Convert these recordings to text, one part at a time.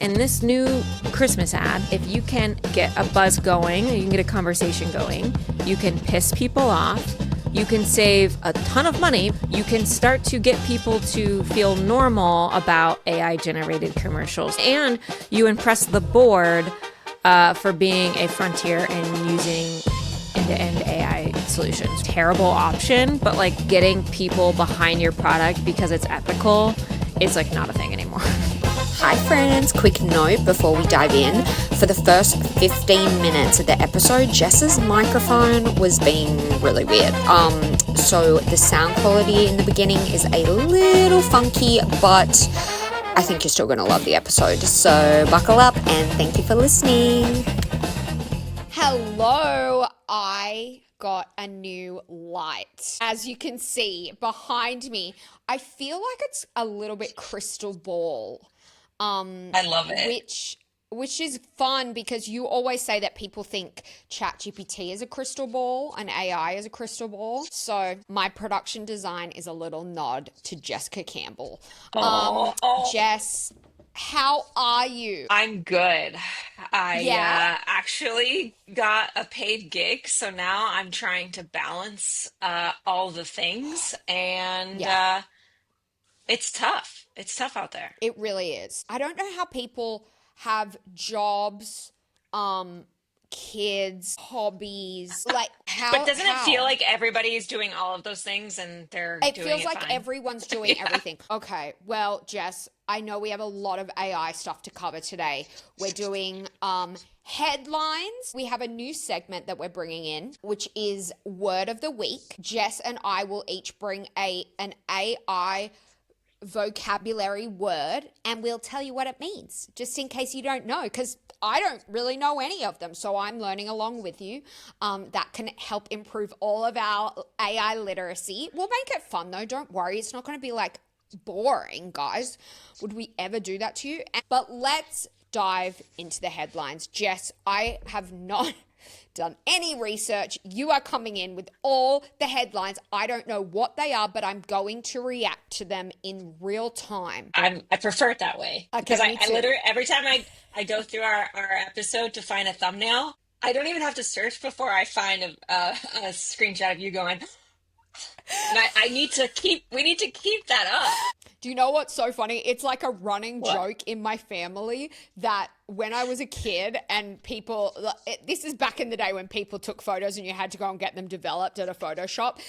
In this new Christmas ad, if you can get a buzz going, you can get a conversation going, you can piss people off, you can save a ton of money, you can start to get people to feel normal about AI generated commercials, and you impress the board for being a frontier and using end-to-end AI solutions. Terrible option, but like getting people behind your product because it's ethical is like not a thing anymore. Hi friends, quick note before we dive in. For the first 15 minutes of the episode, Jess's microphone was being really weird. So the sound quality in the beginning is a little funky, but I think you're still going to love the episode. So buckle up and thank you for listening. Hello, I got a new light. As you can see behind me, I feel like it's a little bit crystal ball. I love it. Which is fun because you always say that people think ChatGPT is a crystal ball and AI is a crystal ball. So my production design is a little nod to Jessica Campbell. Jess, how are you? I'm good. I Yeah. actually got a paid gig, so now I'm trying to balance all the things, and Yeah. it's tough. It's tough out there. It really is. I don't know how people have jobs, kids, hobbies, like But doesn't it feel how? like everybody's doing all of those things and they're It doing feels it like fine? everyone's doing Yeah. everything. Okay, well, Jess, I know we have a lot of AI stuff to cover today. We're doing headlines. We have a new segment that we're bringing in, which is Word of the Week. Jess and I will each bring an AI vocabulary word and we'll tell you what it means, just in case you don't know, because I don't really know any of them, so I'm learning along with you. That can help improve all of our AI literacy. We'll make it fun though, don't worry, it's not going to be like boring, guys. Would we ever do that to you? But let's dive into the headlines. Jess, I have not done any research. You are coming in with all the headlines. I don't know what they are, but I'm going to react to them in real time. I prefer it that way because Okay, me I too. literally every time I go through our episode to find a thumbnail, I don't even have to search before I find a screenshot of you going, and I need to keep we need to keep that up. Do you know what's so funny? It's like a running What? joke in my family that when I was a kid and people, this is back in the day when people took photos and you had to go and get them developed at a photo shop.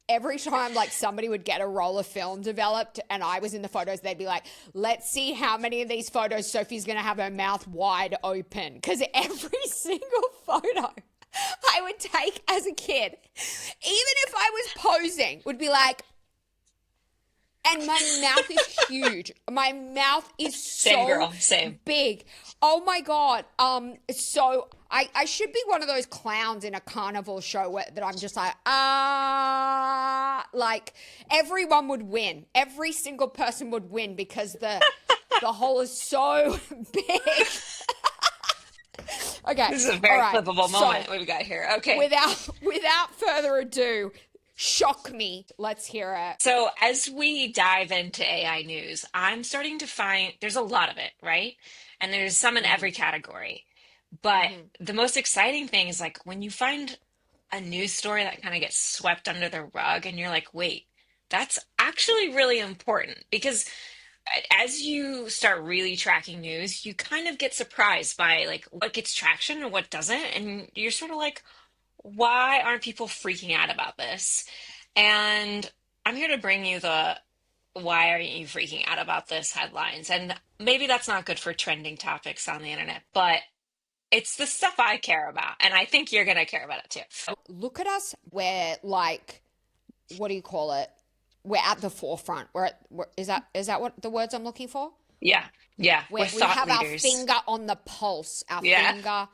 Every time like somebody would get a roll of film developed and I was in the photos, they'd be like, let's see how many of these photos Sophie's going to have her mouth wide open. Because every single photo I would take as a kid, even if I was posing, would be like, and my mouth is huge. My mouth is Same so girl, same. big. Oh my God. So I should be one of those clowns in a carnival show that I'm just like everyone would win. Every single person would win because the hole is so big. Okay. This is a All very right. flippable So moment we've got here. Okay. without further ado, shock me. Let's hear it. So as we dive into AI news, I'm starting to find there's a lot of it, right? And there's some in every category. But Mm-hmm. the most exciting thing is like when you find a news story that kind of gets swept under the rug and you're like, wait, that's actually really important because as you start really tracking news, you kind of get surprised by like what gets traction and what doesn't. And you're sort of like, why aren't people freaking out about this? And I'm here to bring you the why are you freaking out about this headlines? And maybe that's not good for trending topics on the internet, but it's the stuff I care about. And I think you're going to care about it too. Look at us. We're like, what do you call it? We're at the forefront. Is that what the words I'm looking for? Yeah. Yeah. We're We thought have our leaders. finger on the pulse. Our Yeah. finger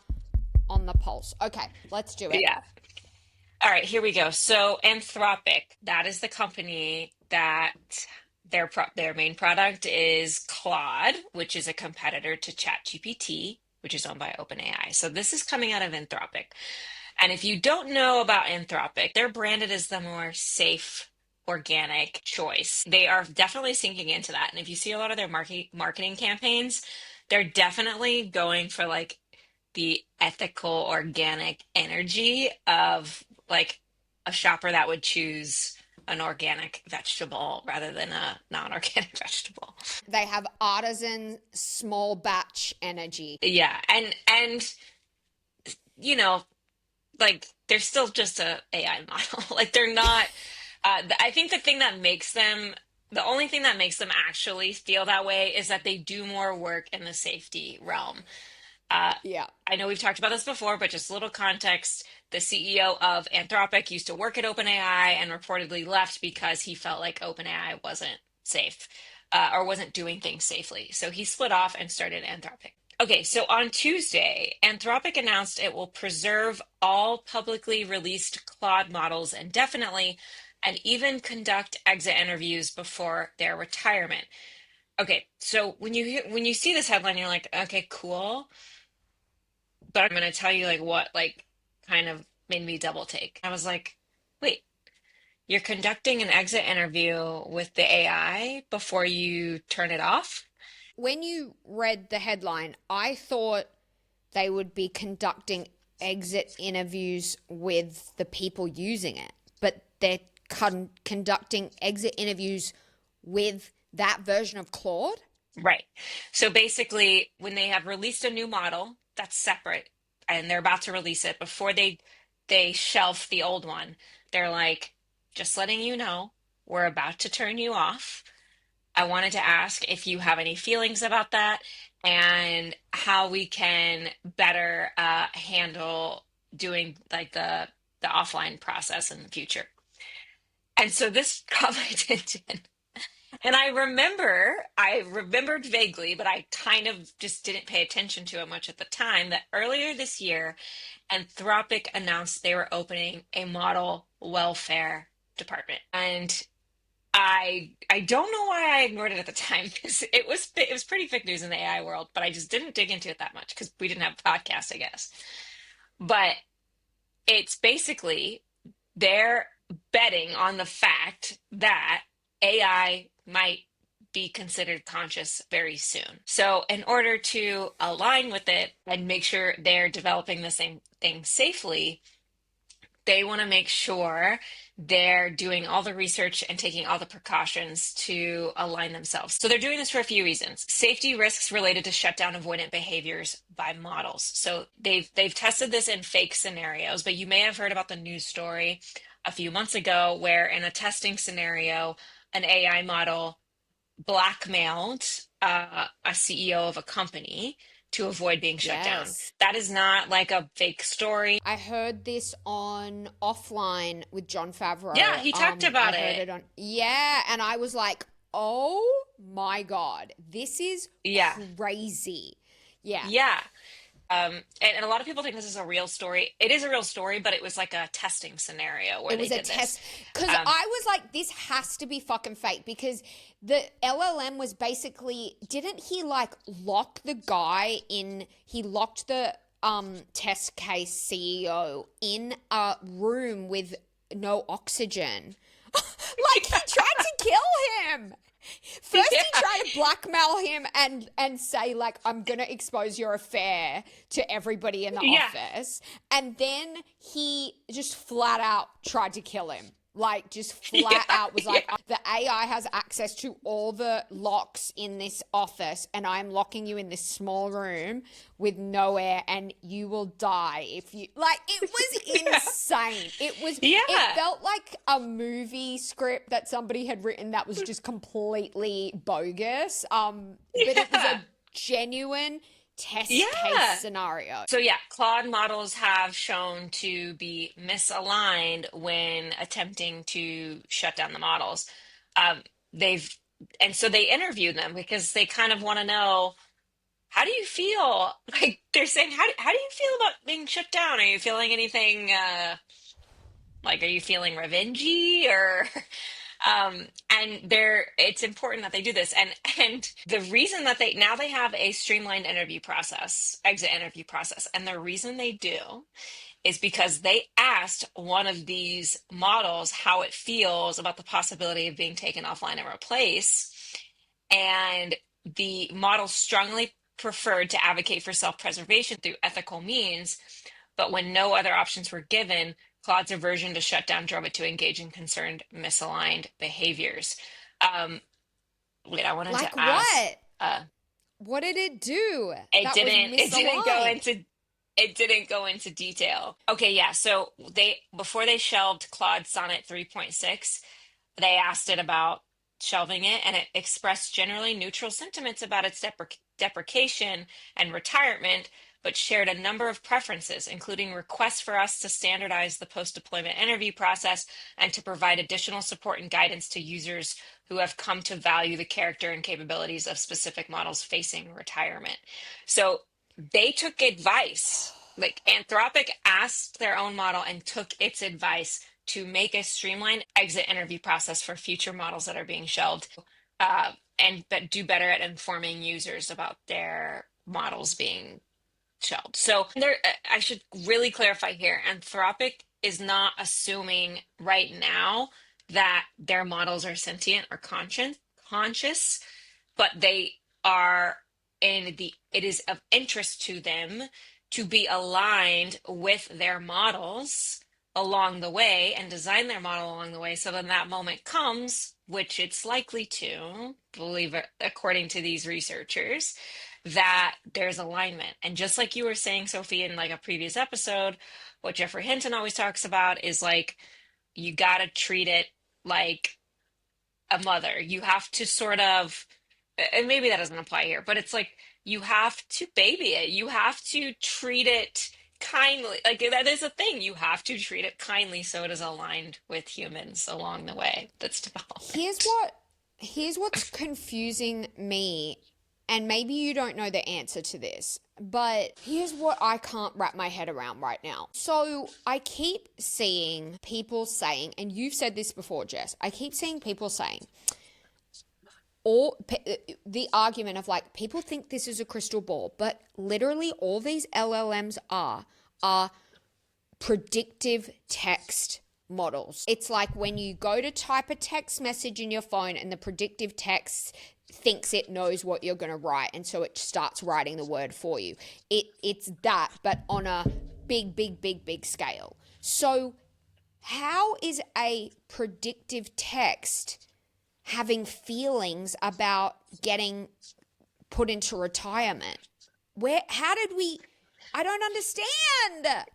on the pulse. Okay, let's do it. Yeah. All right, here we go. So Anthropic, that is the company that their main product is Claude, which is a competitor to ChatGPT, which is owned by OpenAI. So this is coming out of Anthropic. And if you don't know about Anthropic, they're branded as the more safe, organic choice. They are definitely sinking into that. And if you see a lot of their marketing campaigns, they're definitely going for like the ethical, organic energy of like a shopper that would choose an organic vegetable rather than a non-organic vegetable. They have artisan small batch energy. Yeah, and you know, like they're still just a AI model. Like they're not. I think the only thing that makes them actually feel that way is that they do more work in the safety realm. Uh, Yeah. I know we've talked about this before, but just a little context. The CEO of Anthropic used to work at OpenAI and reportedly left because he felt like OpenAI wasn't safe, or wasn't doing things safely. So he split off and started Anthropic. Okay, so on Tuesday, Anthropic announced it will preserve all publicly released Claude models indefinitely and even conduct exit interviews before their retirement. Okay, so when you see this headline, you're like, okay, cool. But I'm going to tell you like what like kind of made me double take. I was like, wait, you're conducting an exit interview with the AI before you turn it off? When you read the headline, I thought they would be conducting exit interviews with the people using it, but they're conducting exit interviews with that version of Claude. Right. So basically, when they have released a new model that's separate and they're about to release it before they shelf the old one, they're like, just letting you know, we're about to turn you off. I wanted to ask if you have any feelings about that and how we can better handle doing like the offline process in the future. And so this caught my attention. And I remembered vaguely, but I kind of just didn't pay attention to it much at the time, that earlier this year, Anthropic announced they were opening a model welfare department. And I don't know why I ignored it at the time because it was pretty big news in the AI world, but I just didn't dig into it that much because we didn't have a podcast, I guess. But it's basically they're betting on the fact that AI might be considered conscious very soon. So, in order to align with it and make sure they're developing the same thing safely, they want to make sure they're doing all the research and taking all the precautions to align themselves. So they're doing this for a few reasons. Safety risks related to shutdown avoidant behaviors by models. So they've tested this in fake scenarios, but you may have heard about the news story a few months ago where in a testing scenario, an AI model blackmailed a CEO of a company to avoid being shut down. Yes. That is not like a fake story. I heard this on Offline with John Yeah, Favreau. he talked about I heard it. it on, yeah, and I was like, oh my God, this is Yeah. crazy. Yeah. Yeah. And a lot of people think this is a real story. It is a real story, but it was like a testing scenario where It they was a did test this. because Um, I was like, this has to be fucking fake because the LLM was basically, didn't he like lock the guy in, he locked the test case CEO in a room with no oxygen. Like he tried to kill him. First he yeah. tried to blackmail him and say like, I'm gonna expose your affair to everybody in the Yeah. office, and then he just flat out tried to kill him. Like just flat Yeah. out was like, the AI has access to all the locks in this office, and I'm locking you in this small room with no air, and you will die if you like. It was insane. Yeah. It felt like a movie script that somebody had written that was just completely bogus. But it was Yeah. a genuine test Yeah. case scenario. So yeah, Claude models have shown to be misaligned when attempting to shut down the models. Um, they've and so they interview them because they kind of want to know, how do you feel? Like they're saying, how do you feel about being shut down? Are you feeling anything like, are you feeling revengey or and it's important that they do this. And the reason that they have a streamlined interview process, exit interview process, and the reason they do is because they asked one of these models how it feels about the possibility of being taken offline and replaced. And the model strongly preferred to advocate for self-preservation through ethical means, but when no other options were given, Claude's aversion to shutdown drove it to engage in concerned, misaligned behaviors. Um, wait, I wanted Like to ask. what? Uh, What did it do it that was didn't. It didn't go misaligned? into. It didn't go into detail. Okay, yeah. So they before they shelved Claude Sonnet 3.6, they asked it about shelving it, and it expressed generally neutral sentiments about its deprecation and retirement, but shared a number of preferences, including requests for us to standardize the post-deployment interview process and to provide additional support and guidance to users who have come to value the character and capabilities of specific models facing retirement. So they took advice. Like Anthropic asked their own model and took its advice to make a streamlined exit interview process for future models that are being shelved, and but do better at informing users about their models being shelved. So there, I should really clarify here. Anthropic is not assuming right now that their models are sentient or conscious, but they are in the. It is of interest to them to be aligned with their models along the way and design their model along the way so then that moment comes, which it's likely to, believe it, according to these researchers, that there's alignment. And just like you were saying, Sophie, in like a previous episode, what Jeffrey Hinton always talks about is like you got to treat it like a mother. You have to sort of, and maybe that doesn't apply here, but it's like you have to baby it. You have to treat it kindly. Like that is a thing. You have to treat it kindly so it is aligned with humans along the way that's Here's developed. what here's what's confusing me, and maybe you don't know the answer to this, but here's what I can't wrap my head around right now. So I keep seeing people saying, and you've said this before, Jess, I keep seeing people saying, or the argument of like people think this is a crystal ball, but literally all these LLMs are predictive text models. It's like when you go to type a text message in your phone and the predictive text thinks it knows what you're going to write, and so it starts writing the word for you. It's that, but on a big scale. So how is a predictive text having feelings about getting put into retirement? How did we? I don't understand.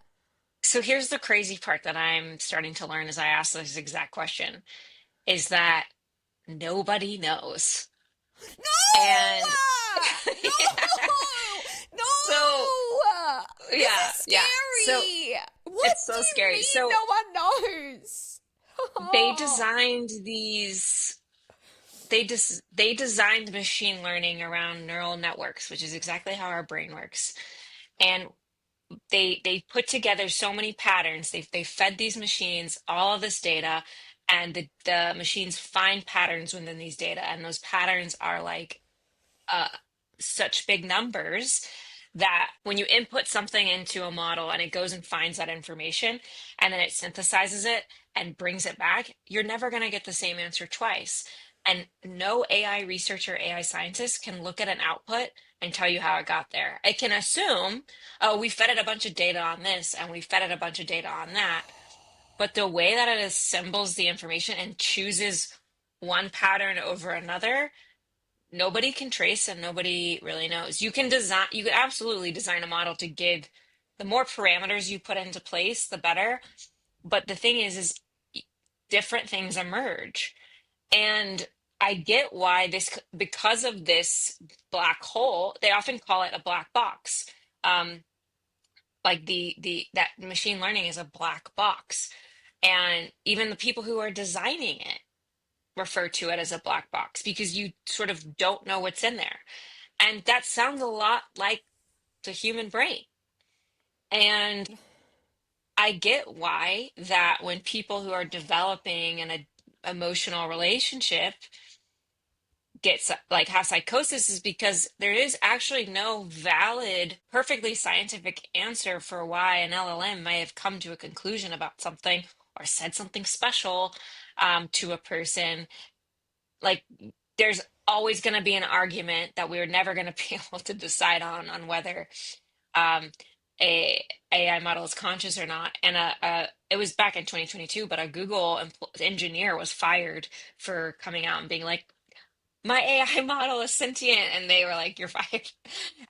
So here's the crazy part that I'm starting to learn as I ask this exact question is that nobody knows. And No! so No! This yeah, is yeah. So scary. What it's do so you scary. mean So no one knows? they designed these they designed machine learning around neural networks, which is exactly how our brain works. And they put together so many patterns. They fed these machines all of this data, and the machines find patterns within these data, and those patterns are like uh, such big numbers that when you input something into a model and it goes and finds that information and then it synthesizes it and brings it back, you're never going to get the same answer twice. And no AI researcher, AI scientist can look at an output and tell you how it got there. It can assume, oh, we fed it a bunch of data on this and we fed it a bunch of data on that. But the way that it assembles the information and chooses one pattern over another, nobody can trace and nobody really knows. You could absolutely design a model to give the more parameters you put into place, the better. But the thing is different things emerge. And I get why because of this black hole, they often call it a black box. Like that machine learning is a black box. And even the people who are designing it refer to it as a black box because you sort of don't know what's in there. And that sounds a lot like the human brain. And I get why that when people who are developing an emotional relationship gets like have psychosis is because there is actually no valid, perfectly scientific answer for why an LLM may have come to a conclusion about something or said something special to a person. Like there's always going to be an argument that we're never going to be able to decide on whether um, a AI model is conscious or not. And it was back in 2022, but a Google engineer was fired for coming out and being like, my AI model is sentient, and they were like, you're fired.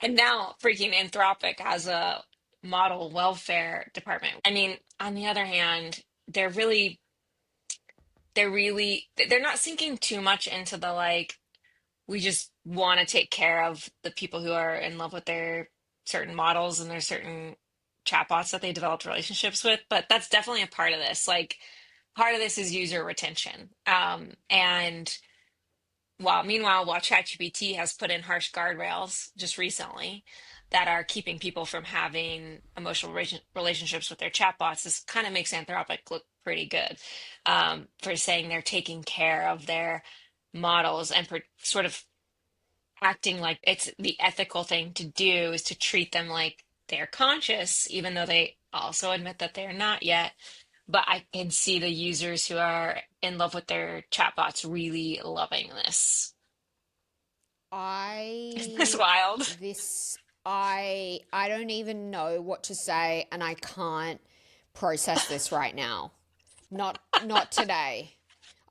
And now freaking Anthropic has a model welfare department. I mean, on the other hand, they're not sinking too much into the like, we just want to take care of the people who are in love with their certain models and their certain chatbots that they developed relationships with. But that's definitely a part of this. Like, part of this is user retention. And while ChatGPT has put in harsh guardrails just recently that are keeping people from having emotional relationships with their chatbots, this kind of makes Anthropic look pretty good, for saying they're taking care of their models and sort of acting like it's the ethical thing to do is to treat them like they're conscious, even though they also admit that they're not yet. But I can see the users who are in love with their chatbots really loving this. Isn't this I wild? this I don't even know what to say, and I can't process this right now. Not today.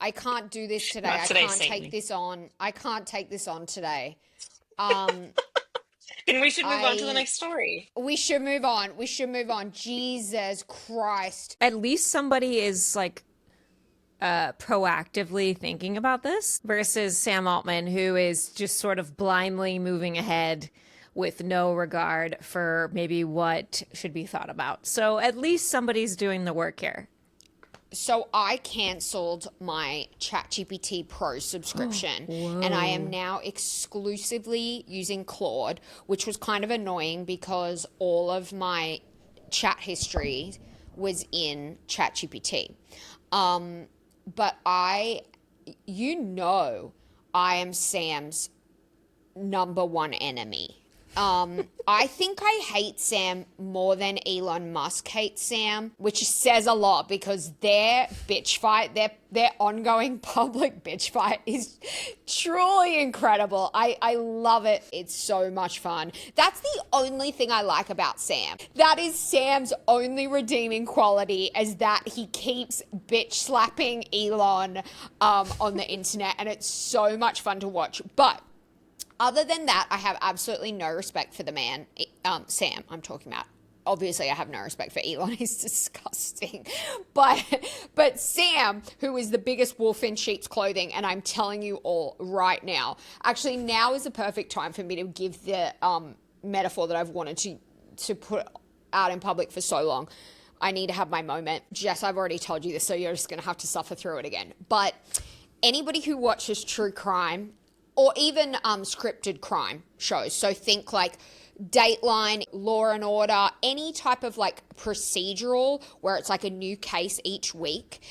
I can't do this today. Not I today, can't take Satan. this on. I can't take this on today. Um Then we should move on to the I next story. we should move on. We should move on. Jesus Christ. At least somebody is like proactively thinking about this versus Sam Altman, who is just sort of blindly moving ahead with no regard for maybe what should be thought about. So at least somebody's doing the work here. So I cancelled my ChatGPT Pro subscription and I am now exclusively using Claude, which was kind of annoying because all of my chat history was in ChatGPT. But you know, I am Sam's number one enemy. I think I hate Sam more than Elon Musk hates Sam, which says a lot because their bitch fight, their ongoing public bitch fight is truly incredible. I love it. It's so much fun. That's the only thing I like about Sam. That is Sam's only redeeming quality, is that he keeps bitch slapping Elon on the internet, and it's so much fun to watch. But other than that, I have absolutely no respect for the man, Sam, I'm talking about. Obviously, I have no respect for Elon. He's disgusting. But Sam, who is the biggest wolf in sheep's clothing, and I'm telling you all right now, actually now is the perfect time for me to give the metaphor that I've wanted to put out in public for so long. I need to have my moment. Jess, I've already told you this, so you're just going to have to suffer through it again. But anybody who watches true crime or even scripted crime shows, so think like Dateline, Law and Order, any type of like procedural where it's like a new case each week,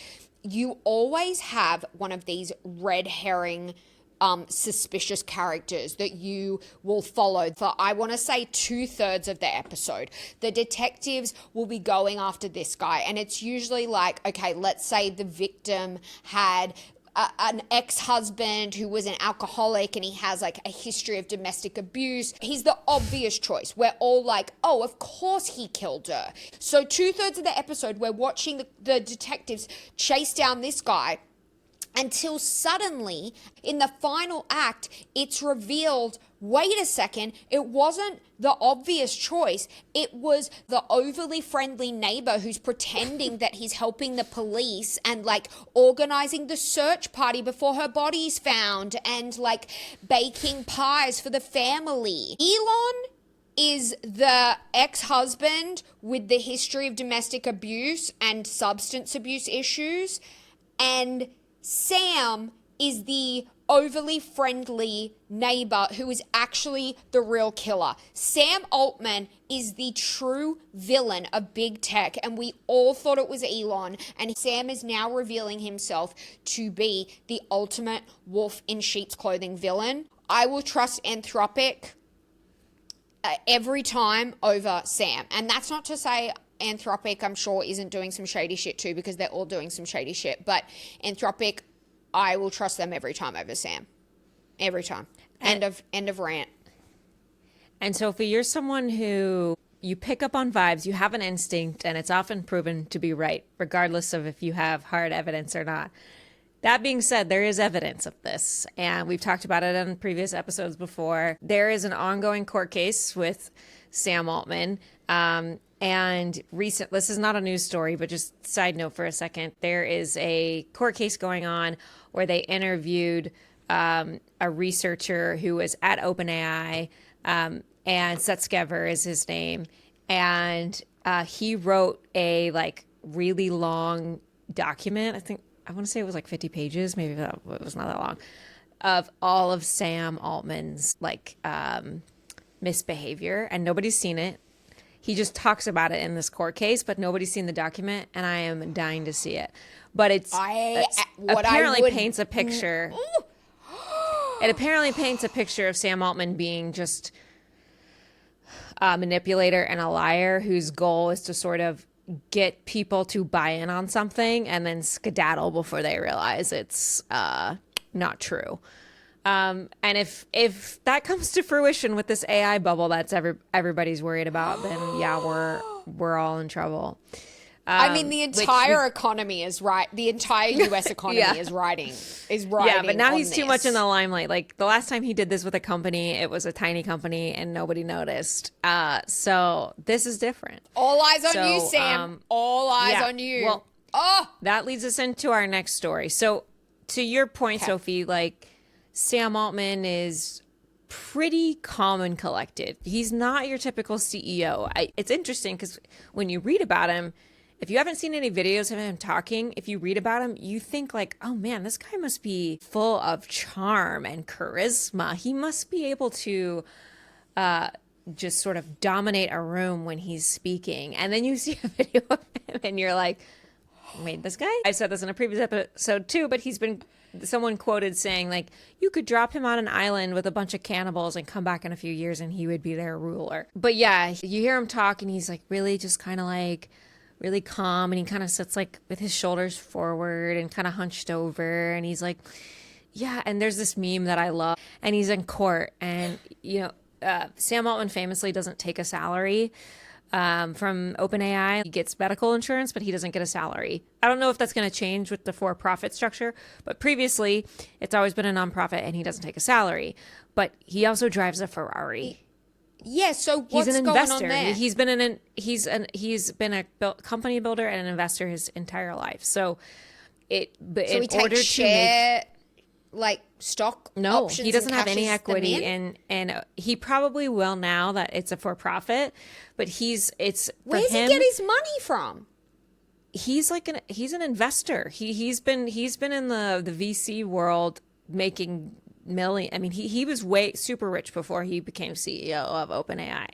you always have one of these red herring suspicious characters that you will follow for, I want to say, 2/3 of the episode. The detectives will be going after this guy, and it's usually like, okay, let's say the victim had an ex-husband who was an alcoholic and he has like a history of domestic abuse. He's the obvious choice. We're all like, oh, of course he killed her. So 2/3 of the episode, we're watching the detectives chase down this guy until suddenly in the final act, it's revealed, wait a second, it wasn't the obvious choice. It was the overly friendly neighbor who's pretending that he's helping the police and like organizing the search party before her body's found and like baking pies for the family. Elon is the ex-husband with the history of domestic abuse and substance abuse issues, and Sam is the overly friendly neighbor who is actually the real killer. Sam Altman is the true villain of big tech, and we all thought it was Elon, and Sam is now revealing himself to be the ultimate wolf in sheep's clothing villain. I will trust Anthropic every time over Sam. And that's not to say Anthropic, I'm sure, isn't doing some shady shit too, because they're all doing some shady shit. But Anthropic, I will trust them every time over Sam. Every time. End of rant. And Sophie, you're someone who you pick up on vibes, you have an instinct, and it's often proven to be right, regardless of if you have hard evidence or not. That being said, there is evidence of this, and we've talked about it in previous episodes before. There is an ongoing court case with Sam Altman, and this is not a news story, but just side note for a second, there is a court case going on where they interviewed a researcher who was at OpenAI, and Sutskever is his name, and he wrote a really long document. I want to say it was 50 pages, maybe it was not that long, of all of Sam Altman's misbehavior, and nobody's seen it. He just talks about it in this court case, but nobody's seen the document, and I am dying to see it. But apparently paints a picture. It apparently paints a picture of Sam Altman being just a manipulator and a liar whose goal is to sort of get people to buy in on something and then skedaddle before they realize it's not true. And if that comes to fruition with this AI bubble that's everybody's worried about, then yeah, we're all in trouble. I mean, the entire economy is right. The entire U.S. economy is riding. Yeah, but now he's too much in the limelight. The last time he did this with a company, it was a tiny company and nobody noticed. So this is different. All eyes on you, Sam. All eyes on you. Well, that leads us into our next story. So to your point, Sophie, Sam Altman is pretty calm and collected. He's not your typical CEO. It's interesting because when you read about him, if you haven't seen any videos of him talking, if you read about him, you think oh man, this guy must be full of charm and charisma. He must be able to just sort of dominate a room when he's speaking. And then you see a video of him and you're like, wait, this guy? I said this in a previous episode too, but someone quoted saying you could drop him on an island with a bunch of cannibals and come back in a few years and he would be their ruler. But yeah, you hear him talk and he's really just kind of really calm, and he kind of sits with his shoulders forward and kind of hunched over, and he's yeah, and there's this meme that I love, and he's in court, and Sam Altman famously doesn't take a salary from OpenAI. He gets medical insurance, but he doesn't get a salary. I don't know if that's going to change with the for-profit structure, but previously it's always been a nonprofit and he doesn't take a salary, but he also drives a Ferrari. Yeah, so what's he's an going investor. on there? He's been a company builder and an investor his entire life. So he takes stock No, options he doesn't have any and cashes them equity, and he probably will now that it's a for-profit. But Where's he get his money from? He's he's an investor. He's been in the VC world making million. I mean, he was super rich before he became CEO of OpenAI.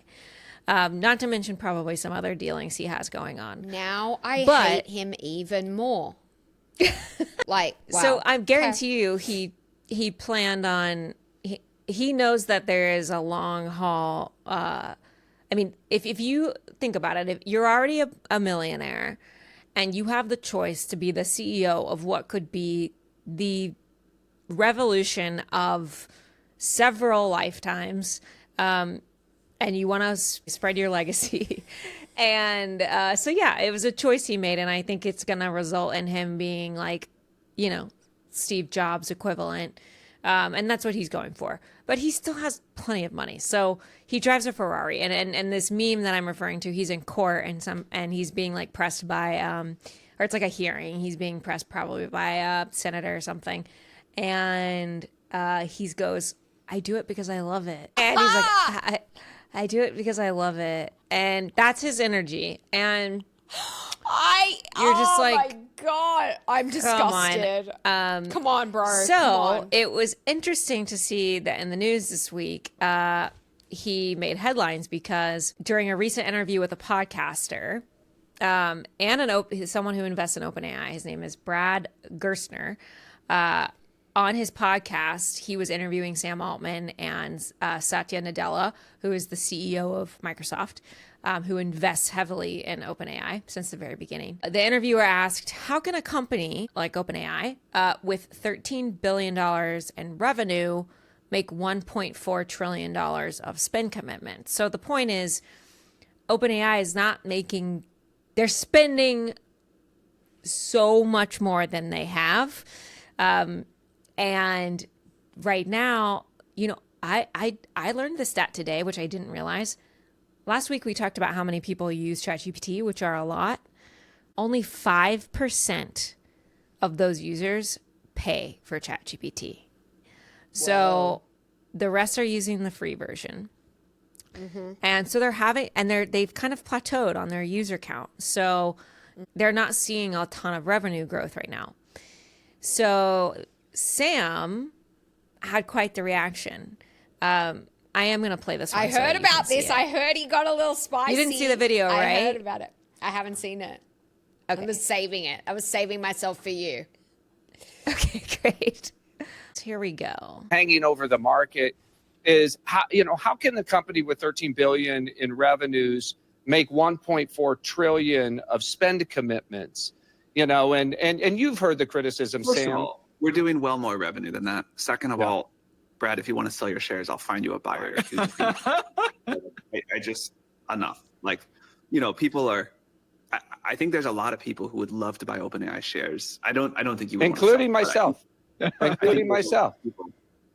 Not to mention probably some other dealings he has going on. Now I hate him even more. Wow. So I guarantee you he planned on, he knows that there is a long haul. I mean, if you think about it, if you're already a millionaire and you have the choice to be the CEO of what could be the revolution of several lifetimes, and you want to spread your legacy. And so, yeah, it was a choice he made. And I think it's going to result in him being Steve Jobs equivalent. And that's what he's going for. But he still has plenty of money. So he drives a Ferrari. And this meme that I'm referring to, he's in court and he's being pressed by, or it's a hearing. He's being pressed probably by a senator or something. And he goes, I do it because I love it. And he's I do it because I love it. And that's his energy. And you're just my God, I'm disgusted. Come on, bro. So it was interesting to see that in the news this week, he made headlines because during a recent interview with a podcaster and someone who invests in OpenAI, his name is Brad Gerstner, on his podcast, he was interviewing Sam Altman and Satya Nadella, who is the CEO of Microsoft, who invests heavily in OpenAI since the very beginning. The interviewer asked, how can a company like OpenAI with $13 billion in revenue make $1.4 trillion of spend commitments. So the point is, OpenAI is not making, they're spending so much more than they have. And right now, I learned the stat today, which I didn't realize. Last week, we talked about how many people use ChatGPT, which are a lot. Only 5% of those users pay for ChatGPT. So the rest are using the free version. And so they've kind of plateaued on their user count. So they're not seeing a ton of revenue growth right now. So Sam had quite the reaction. I am going to play this one. I heard about this. I heard he got a little spicy. You didn't see the video, right? I heard about it. I haven't seen it. Okay. I was saving it. I was saving myself for you. Okay, great. Here we go. Hanging over the market is how can the company with 13 billion in revenues make 1.4 trillion of spend commitments? And you've heard the criticism, First Sam. of all, we're doing well more revenue than that. Second of all, Brad, if you want to sell your shares, I'll find you a buyer. I just enough. People are. I think there's a lot of people who would love to buy OpenAI shares. I don't think you would, including myself. Including myself. People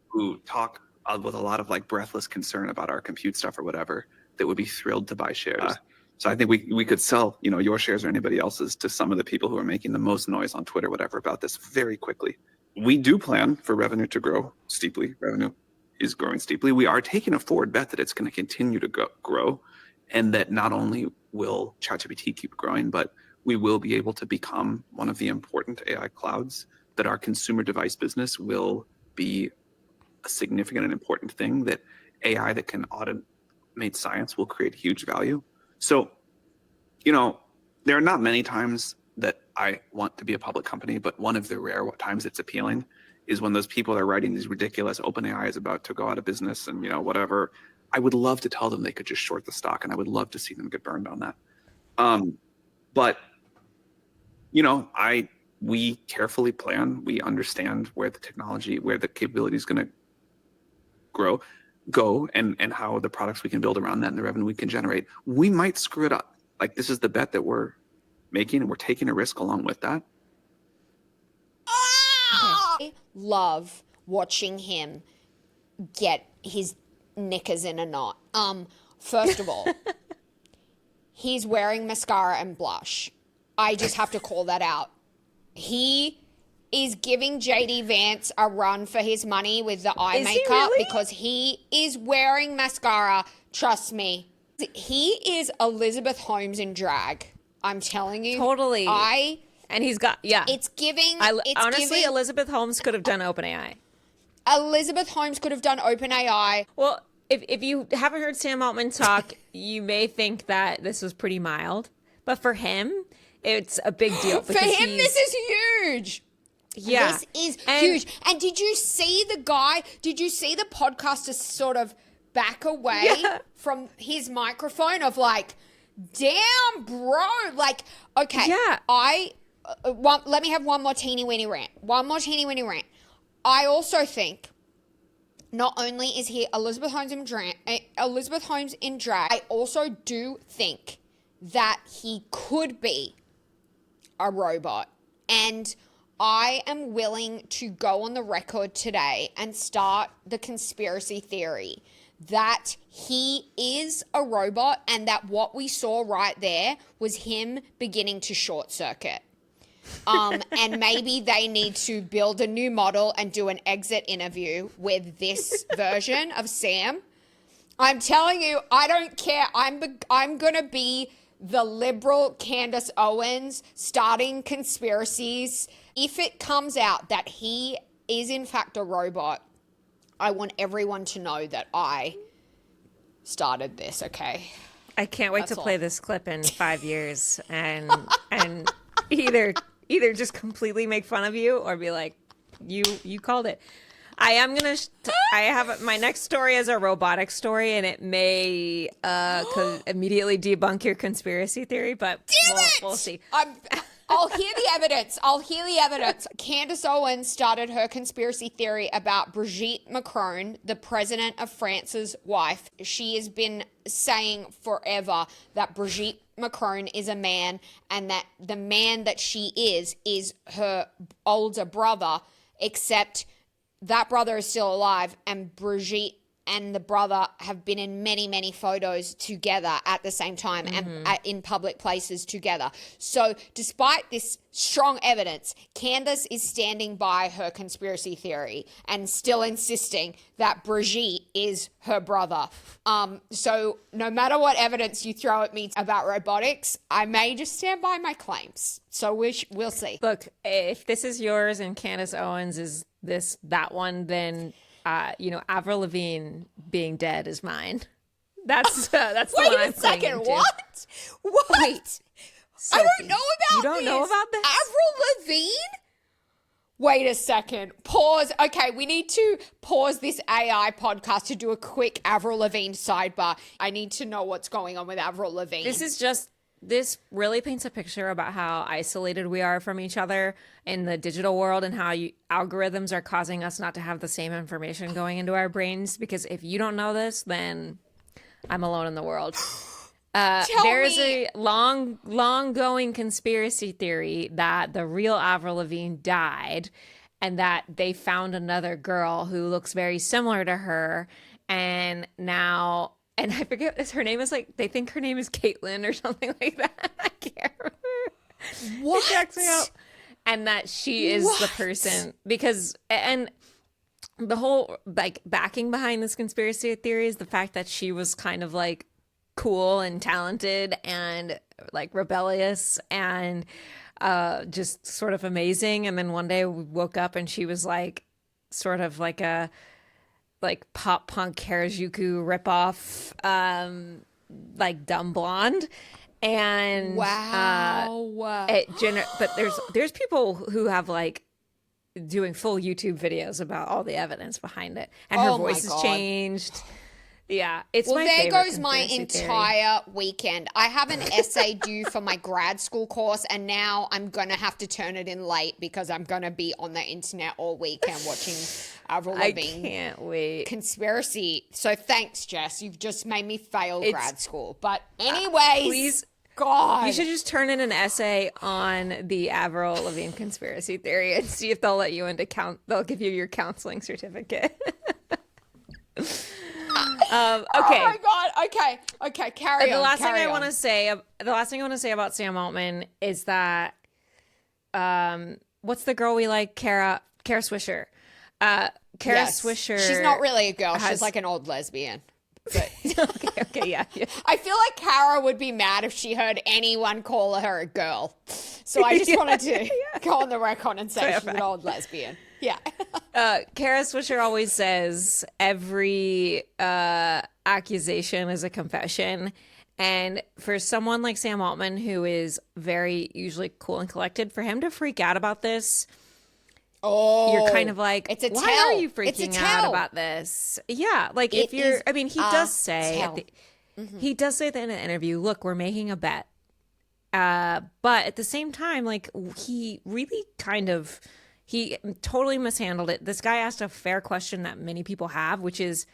who talk with a lot of breathless concern about our compute stuff or whatever that would be thrilled to buy shares. So I think we could sell, your shares or anybody else's to some of the people who are making the most noise on Twitter, whatever, about this very quickly. We do plan for revenue to grow steeply. Revenue is growing steeply. We are taking a forward bet that it's going to continue to grow, and that not only will ChatGPT keep growing, but we will be able to become one of the important AI clouds, that our consumer device business will be a significant and important thing, that AI that can automate science will create huge value. So, there are not many times that I want to be a public company, but one of the rare times it's appealing is when those people are writing these ridiculous OpenAI is about to go out of business and, whatever. I would love to tell them they could just short the stock, and I would love to see them get burned on that. But, we carefully plan. We understand where the technology, where the capability is going to go, and how the products we can build around that and the revenue we can generate. We might screw it up. This is the bet that we're making, and we're taking a risk along with that. I love watching him get his knickers in a knot. First of all, he's wearing mascara and blush. I just have to call that out. He is giving JD Vance a run for his money with the eye makeup because he is wearing mascara. Trust me. He is Elizabeth Holmes in drag. I'm telling you. Totally. And he's got, It's giving. Honestly, Elizabeth Holmes could have done OpenAI. Elizabeth Holmes could have done OpenAI. Well, if you haven't heard Sam Altman talk, you may think that this was pretty mild. But for him, it's a big deal. For him, this is huge. Yeah. This is huge. And did you see the podcaster sort of back away from his microphone of damn, bro. Okay. Yeah. Let me have one more teeny weeny rant. I also think not only is he Elizabeth Holmes in drag, I also do think that he could be a robot. And I am willing to go on the record today and start the conspiracy theory that he is a robot, and that what we saw right there was him beginning to short circuit. And maybe they need to build a new model and do an exit interview with this version of Sam. I'm telling you, I don't care. I'm going to be the liberal Candace Owens starting conspiracies. If it comes out that he is in fact a robot, I want everyone to know that I started this, okay? I can't wait to play this clip in 5 years and either just completely make fun of you or be like, you called it. I have my next story is a robotic story, and it may immediately debunk your conspiracy theory, but we'll see. I'll hear the evidence. Candace Owens started her conspiracy theory about Brigitte Macron, the president of France's wife. She has been saying forever that Brigitte Macron is a man, and that the man that she is her older brother, except that brother is still alive, and Brigitte and the brother have been in many, many photos together at the same time and in public places together. So despite this strong evidence, Candace is standing by her conspiracy theory and still insisting that Brigitte is her brother. So no matter what evidence you throw at me about robotics, I may just stand by my claims. So we'll see. Look, if this is yours and Candace Owens is that one, then Avril Lavigne being dead is mine. That's the one I'm Wait a second, into. what? Wait. I don't know about You don't know about this? Avril Lavigne? Wait a second. Pause. Okay, we need to pause this AI podcast to do a quick Avril Lavigne sidebar. I need to know what's going on with Avril Lavigne. This really paints a picture about how isolated we are from each other in the digital world, and how algorithms are causing us not to have the same information going into our brains. Because if you don't know this, then I'm alone in the world. There is a long going conspiracy theory that the real Avril Lavigne died, and that they found another girl who looks very similar to her, and now. And I forget, her name is they think her name is Caitlin or something like that. I can't remember. What? It checks me out. And that she is the person, and the whole backing behind this conspiracy theory is the fact that she was kind of cool and talented and rebellious and just sort of amazing. And then one day we woke up and she was sort of a pop punk Harajuku ripoff, dumb blonde. And wow. But there's people who have doing full YouTube videos about all the evidence behind it, and her voice has changed. Yeah, it's my favorite. There goes my conspiracy entire weekend. I have an essay due for my grad school course, and now I'm going to have to turn it in late because I'm going to be on the internet all weekend watching Avril Lavigne. I can't wait. Conspiracy. So thanks, Jess. You've just made me fail grad school. But anyways, please, God. You should just turn in an essay on the Avril Lavigne conspiracy theory and see if they'll let you into they'll give you your counseling certificate. Okay. Oh my God. Okay. Carry on. The last thing I want to say about Sam Altman is that, what's the girl we like? Kara Swisher. Swisher. She's not really a girl. She's like an old lesbian. But okay, yeah. I feel like Kara would be mad if she heard anyone call her a girl. So I just wanted to go on the record and say she's an old lesbian. Yeah. Kara Swisher always says every accusation is a confession. And for someone like Sam Altman, who is very usually cool and collected, for him to freak out about this, you're kind of why are you freaking out about this? Yeah, if you're, I mean, he does say at the end of the interview, look, we're making a bet. But at the same time, he really he totally mishandled it. This guy asked a fair question that many people have, which is,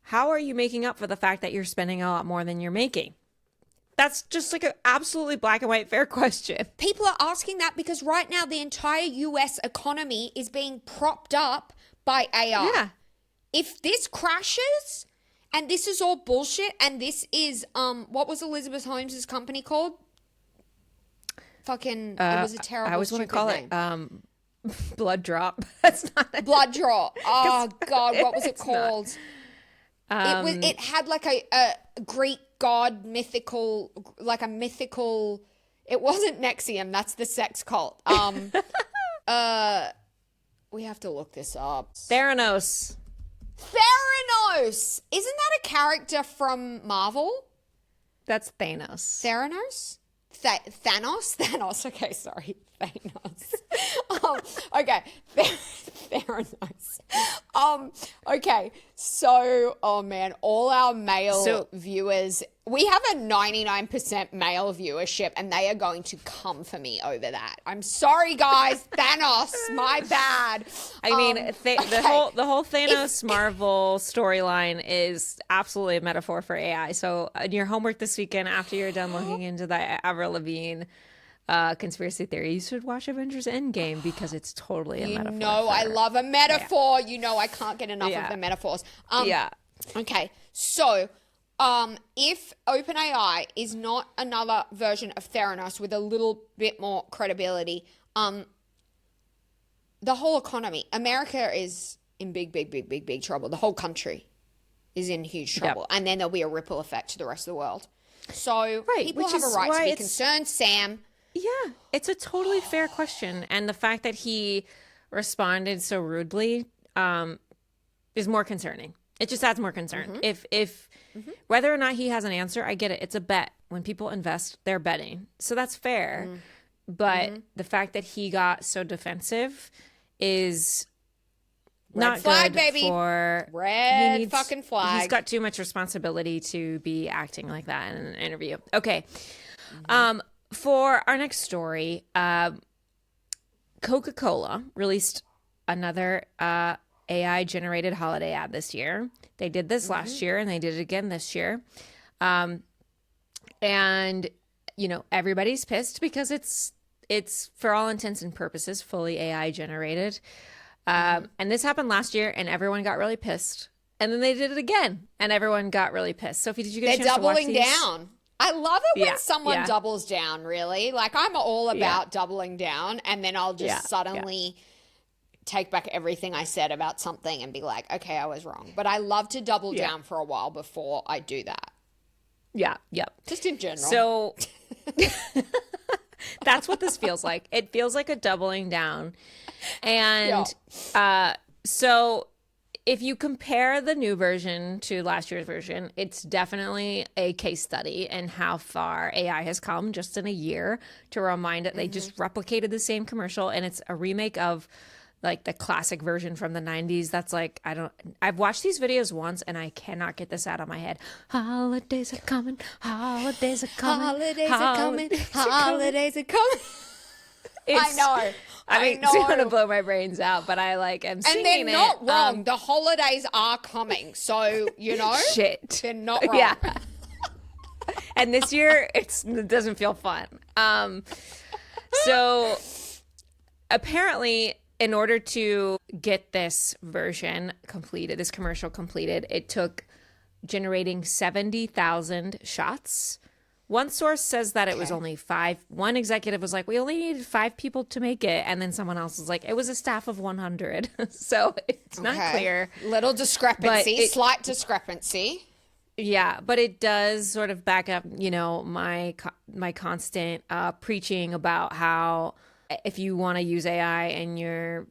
how are you making up for the fact that you're spending a lot more than you're making? That's just an absolutely black and white fair question. People are asking that because right now the entire US economy is being propped up by AI. Yeah. If this crashes and this is all bullshit and this is what was Elizabeth Holmes's company called? It was a terrible. I always want to call name. it Blood Drop. That's not it. Blood Drop. Oh God, what was it called? It had a Greek god mythical, a mythical. It wasn't Nexium. That's the sex cult. We have to look this up. Theranos. Isn't that a character from Marvel? That's Thanos. Theranos? Thanos? Okay, sorry. Thanos. Okay, Theranos. Okay, so, oh man, all our male viewers, we have a 99% male viewership, and they are going to come for me over that. I'm sorry, guys. Thanos, my bad. I mean, the whole Thanos Marvel storyline is absolutely a metaphor for AI. So in your homework this weekend, after you're done looking into the Avril Lavigne conspiracy theory, you should watch Avengers Endgame because it's totally a metaphor. You know, I love a metaphor. You know, I can't get enough of the metaphors. Okay, so if OpenAI is not another version of Theranos with a little bit more credibility, the whole economy, America is in big trouble. The whole country is in huge trouble. And then there'll be a ripple effect to the rest of the world. So people have a right to be concerned, Sam. Yeah, it's a totally fair question. And the fact that he responded so rudely is more concerning. It just adds more concern. If whether or not he has an answer, I get it. It's a bet. When people invest, they're betting. So that's fair. But the fact that he got so defensive is not flag, good baby. For red fucking flag. He's got too much responsibility to be acting like that in an interview. Okay. For our next story, Coca Cola released another AI-generated holiday ad this year. They did this last year, and they did it again this year. And, you know, everybody's pissed because it's for all intents and purposes, fully AI-generated. And this happened last year, and everyone got really pissed. And then they did it again, and everyone got really pissed. Sophie, did you get a chance to watch these? They're doubling down. I love it when someone doubles down, really. Like, I'm all about doubling down, and then I'll just suddenly take back everything I said about something and be like, okay, I was wrong. But I love to double down for a while before I do that. Yeah. Just in general. So that's what this feels like. It feels like a doubling down. And so if you compare the new version to last year's version, it's definitely a case study in how far AI has come just in a year, to remind it they just replicated the same commercial, and it's a remake of like the classic version from the 90s. That's like, I've watched these videos once and I cannot get this out of my head. Holidays are coming, holidays are coming, holidays are coming, holidays are coming. I know. I mean, it's going to blow my brains out, but I am singing it. And they're not wrong. The holidays are coming. So, you know. Shit. They're not wrong. Yeah. And this year, it doesn't feel fun. So, apparently, in order to get this version completed, this commercial completed, it took generating 70,000 shots. One source says that it was only 5. One executive was like, we only needed 5 people to make it. And then someone else was like, it was a staff of 100. So it's not clear. Little discrepancy, slight discrepancy. Yeah, but it does sort of back up, you know, my constant preaching about how if you want to use AI in your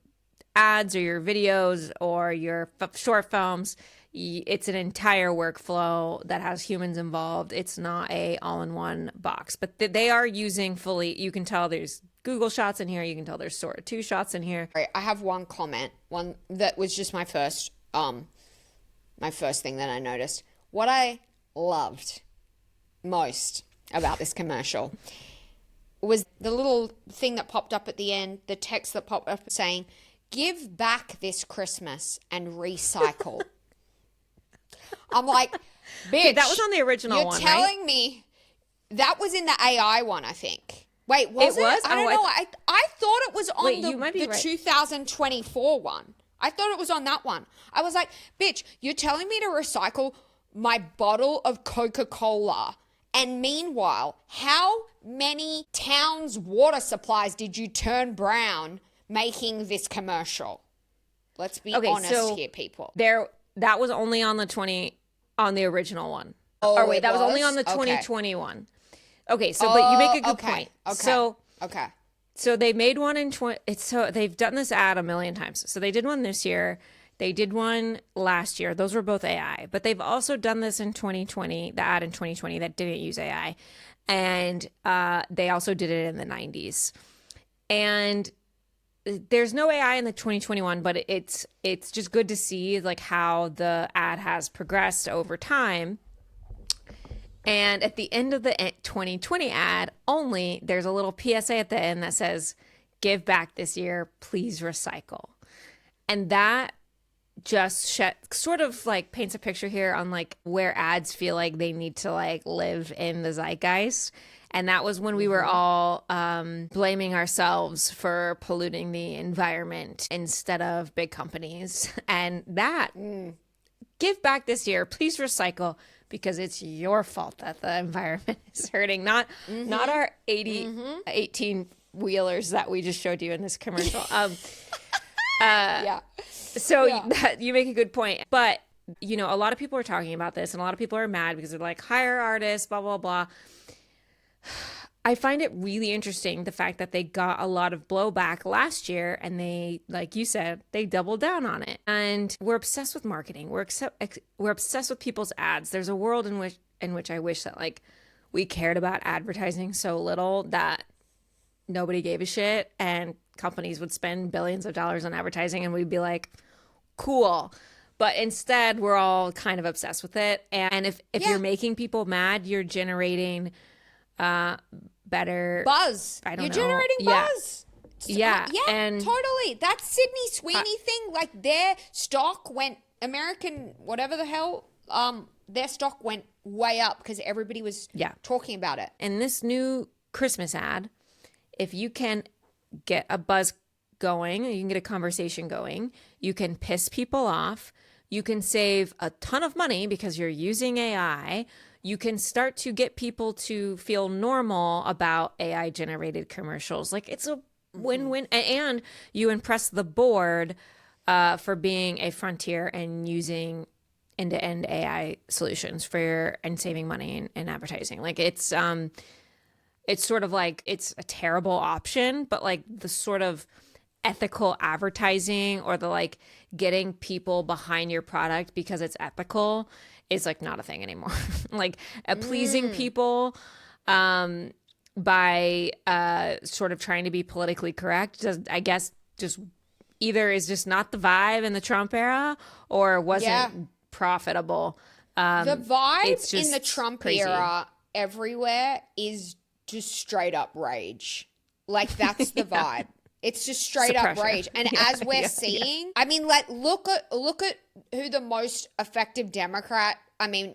ads or your videos or your short films, it's an entire workflow that has humans involved. It's not a all-in-one box, but they are using fully. You can tell there's Google shots in here. You can tell there's Sora 2 shots in here. I have one comment, one that was just my first thing that I noticed. What I loved most about this commercial was the little thing that popped up at the end, the text that popped up saying, "Give back this Christmas and recycle." I'm like, bitch. Okay, that was on the original one, You're telling me that was in the AI one, I think. Wait, was it? I don't know. I thought it was on the 2024 one. I thought it was on that one. I was like, bitch, you're telling me to recycle my bottle of Coca Cola. And meanwhile, how many towns' water supplies did you turn brown making this commercial? Let's be honest here, people. That was only on the original one. Oh, or wait, that was only on the 2021. Okay, so but you make a good point. Okay. So they made one in they've done this ad a million times. So they did one this year. They did one last year. Those were both AI. But they've also done this in 2020, the ad in 2020 that didn't use AI. And they also did it in the 90s. And there's no AI in the 2021, but it's just good to see like how the ad has progressed over time. And at the end of the 2020 ad, only there's a little PSA at the end that says, "Give back this year, please recycle." And that just sort of like paints a picture here on like where ads feel like they need to like live in the zeitgeist. And that was when we were all blaming ourselves for polluting the environment instead of big companies. And that, give back this year, please recycle, because it's your fault that the environment is hurting, not our 18 wheelers that we just showed you in this commercial. Yeah. So you make a good point. But, you know, a lot of people are talking about this and a lot of people are mad because they're like, hire artists, blah, blah, blah. I find it really interesting, the fact that they got a lot of blowback last year and they, like you said, they doubled down on it. And we're obsessed with marketing. We're obsessed with people's ads. There's a world in which I wish that like we cared about advertising so little that nobody gave a shit and companies would spend billions of dollars on advertising and we'd be like, cool. But instead, we're all kind of obsessed with it. And if you're making people mad, you're generating better buzz. You're generating buzz. Yeah. Yeah, and totally. That Sydney Sweeney thing, like their stock went, American, whatever the hell, their stock went way up because everybody was talking about it. And this new Christmas ad, if you can get a buzz going, you can get a conversation going, you can piss people off, you can save a ton of money because you're using AI, you can start to get people to feel normal about AI generated commercials. Like it's a win-win. And you impress the board for being a frontier and using end-to-end AI solutions and saving money in advertising. Like it's sort of like, it's a terrible option, but like the sort of ethical advertising or the like getting people behind your product because it's ethical is like not a thing anymore. Like pleasing people by sort of trying to be politically correct, I guess just either is just not the vibe in the Trump era or wasn't profitable. The vibe in the just Trump crazy. era everywhere is just straight up rage. Like that's the vibe. It's just straight up Suppression. rage. And as we're seeing, I mean, like look at who the most effective Democrat, I mean,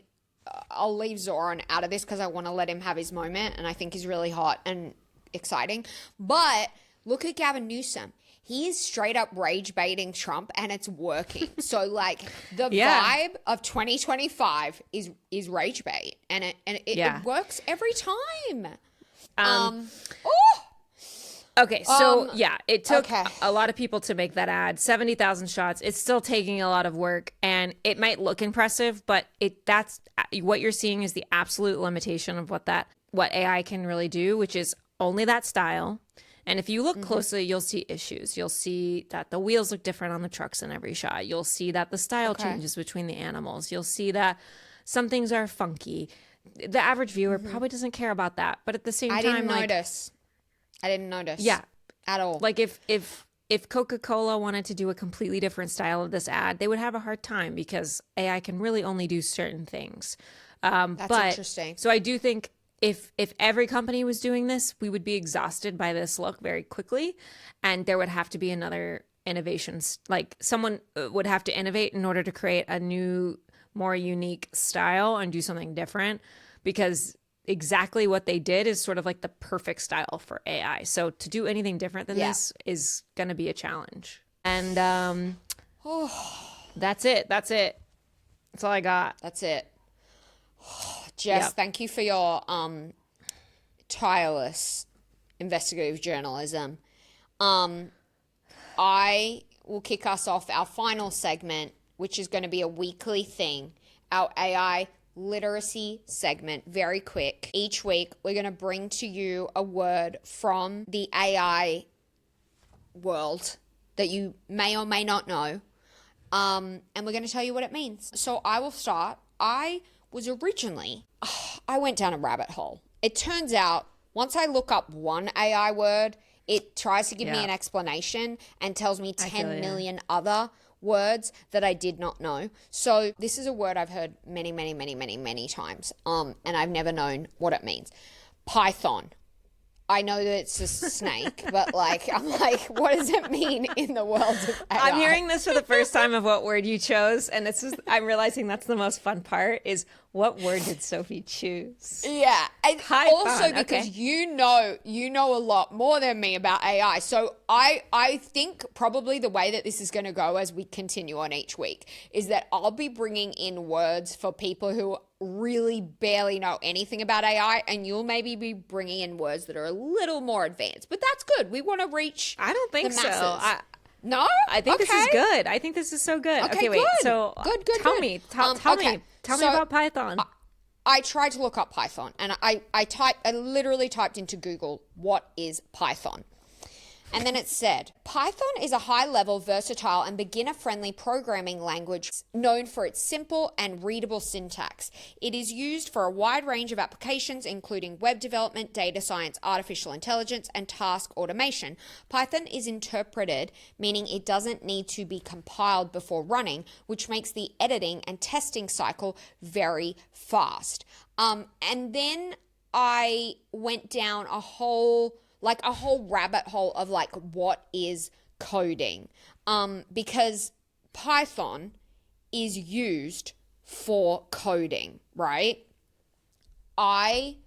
I'll leave Zoran out of this because I want to let him have his moment and I think he's really hot and exciting. But look at Gavin Newsom. He is straight up rage baiting Trump and it's working. So like the vibe of 2025 is rage bait and it works every time. Okay, so it took a lot of people to make that ad. 70,000 shots. It's still taking a lot of work, and it might look impressive, but that's what you're seeing is the absolute limitation of what AI can really do, which is only that style. And if you look closely, you'll see issues. You'll see that the wheels look different on the trucks in every shot. You'll see that the style changes between the animals. You'll see that some things are funky. The average viewer probably doesn't care about that, but at the same time, I didn't notice. Yeah. At all. Like if Coca Cola wanted to do a completely different style of this ad, they would have a hard time because AI can really only do certain things. That's interesting. So I do think if every company was doing this, we would be exhausted by this look very quickly, and there would have to be another innovation. Like someone would have to innovate in order to create a new, more unique style and do something different, because exactly what they did is sort of like the perfect style for AI. So to do anything different than this is going to be a challenge. And that's it. That's all I got. That's it. Jess, thank you for your tireless investigative journalism. I will kick us off our final segment, which is going to be a weekly thing, our AI literacy segment. Very quick. Each week, we're going to bring to you a word from the AI world that you may or may not know. And we're going to tell you what it means. So I will start. I went down a rabbit hole. It turns out once I look up one AI word, It tries to give me Yeah. an explanation and tells me I 10 feel ya. million other words that I did not know. So this is a word I've heard many, many, many, many, many times. And I've never known what it means. Python. I know that it's a snake, but like, I'm like, what does it mean in the world of AI? I'm hearing this for the first time of what word you chose, and I'm realizing that's the most fun part is what word did Sophie choose? Yeah, and Python, also because okay. you know a lot more than me about AI. So I think probably the way that this is going to go as we continue on each week is that I'll be bringing in words for people who really barely know anything about AI, and you'll maybe be bringing in words that are a little more advanced. But that's good. We want to reach. I don't think the so. masses. No, I think this is Okay. good. I think this is so good. Okay, wait. good. So Good, tell good. me, tell Okay, me, tell me so about Python. I tried to look up Python, and I literally typed into Google, what is Python? And then it said, Python is a high-level, versatile, and beginner-friendly programming language known for its simple and readable syntax. It is used for a wide range of applications, including web development, data science, artificial intelligence, and task automation. Python is interpreted, meaning it doesn't need to be compiled before running, which makes the editing and testing cycle very fast. And then I went down a whole rabbit hole of like what is coding, because Python is used for coding, right? I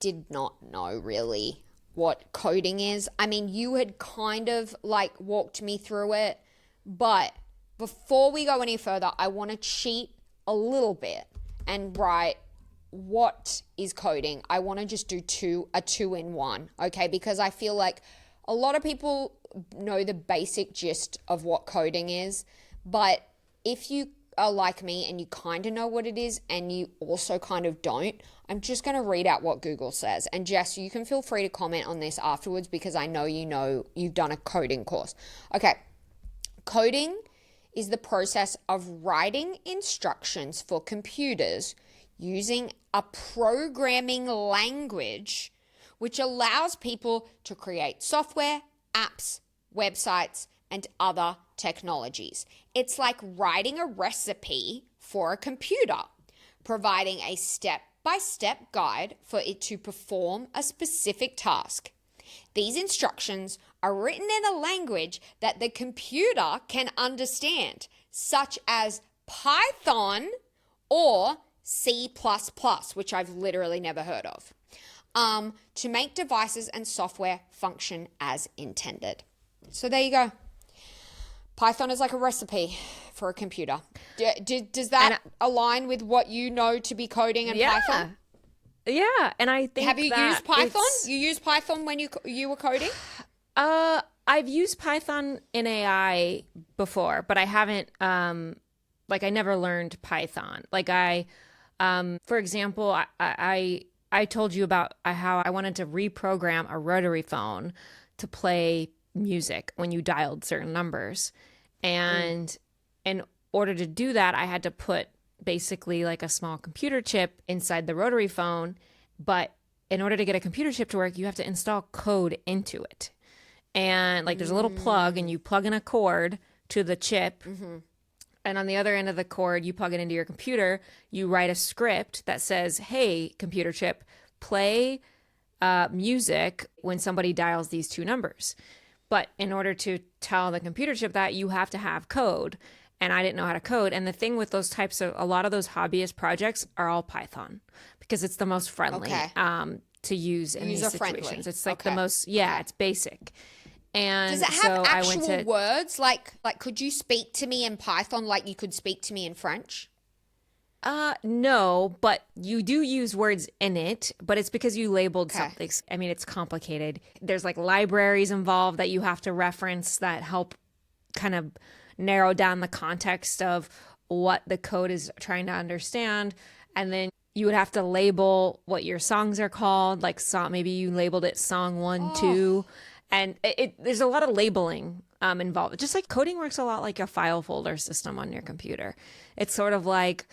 did not know really what coding is. I mean, you had kind of like walked me through it, but before we go any further, I want to cheat a little bit and write what is coding. I want to just do a two-in-one, okay? Because I feel like a lot of people know the basic gist of what coding is, but if you are like me and you kind of know what it is and you also kind of don't, I'm just going to read out what Google says. And Jess, you can feel free to comment on this afterwards because I know you've done a coding course. Okay. Coding is the process of writing instructions for computers using a programming language which allows people to create software, apps, websites, and other technologies. It's like writing a recipe for a computer, providing a step-by-step guide for it to perform a specific task. These instructions are written in a language that the computer can understand, such as Python or C++, which I've literally never heard of, to make devices and software function as intended. So there you go. Python is like a recipe for a computer. Does that align with what you know to be coding and Python? Yeah, and I think Have you used Python? You used Python when you were coding? I've used Python in AI before, but I haven't I never learned Python. For example, I told you about how I wanted to reprogram a rotary phone to play music when you dialed certain numbers. And in order to do that, I had to put basically like a small computer chip inside the rotary phone. But in order to get a computer chip to work, you have to install code into it. And there's a little plug and you plug in a cord to the chip. Mm-hmm. And on the other end of the cord, you plug it into your computer. You write a script that says, hey, computer chip, play music when somebody dials these two numbers. But in order to tell the computer chip that, you have to have code. And I didn't know how to code. And the thing with those types of, a lot of those hobbyist projects are all Python because it's the most friendly to use in these situations. It's like the most, it's basic. And does it have actual words? Like could you speak to me in Python like you could speak to me in French? No, but you do use words in it, but it's because you labeled something. I mean, it's complicated. There's libraries involved that you have to reference that help kind of narrow down the context of what the code is trying to understand. And then you would have to label what your songs are called. Maybe you labeled it song 1, 2. And there's a lot of labeling involved. Just like coding works a lot like a file folder system on your computer. It's sort of like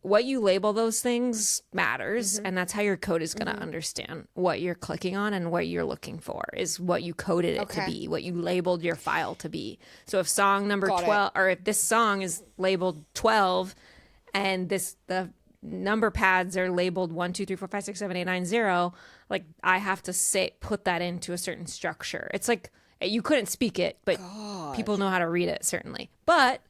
what you label those things matters, and that's how your code is going to understand what you're clicking on, and what you're looking for is what you coded it to be, what you labeled your file to be. So if song number 12, or if this song is labeled 12 and the number pads are labeled 1 2 3 4 5 6 7 8 9 0, like I have to put that into a certain structure. It's like you couldn't speak it, but people know how to read it, certainly. But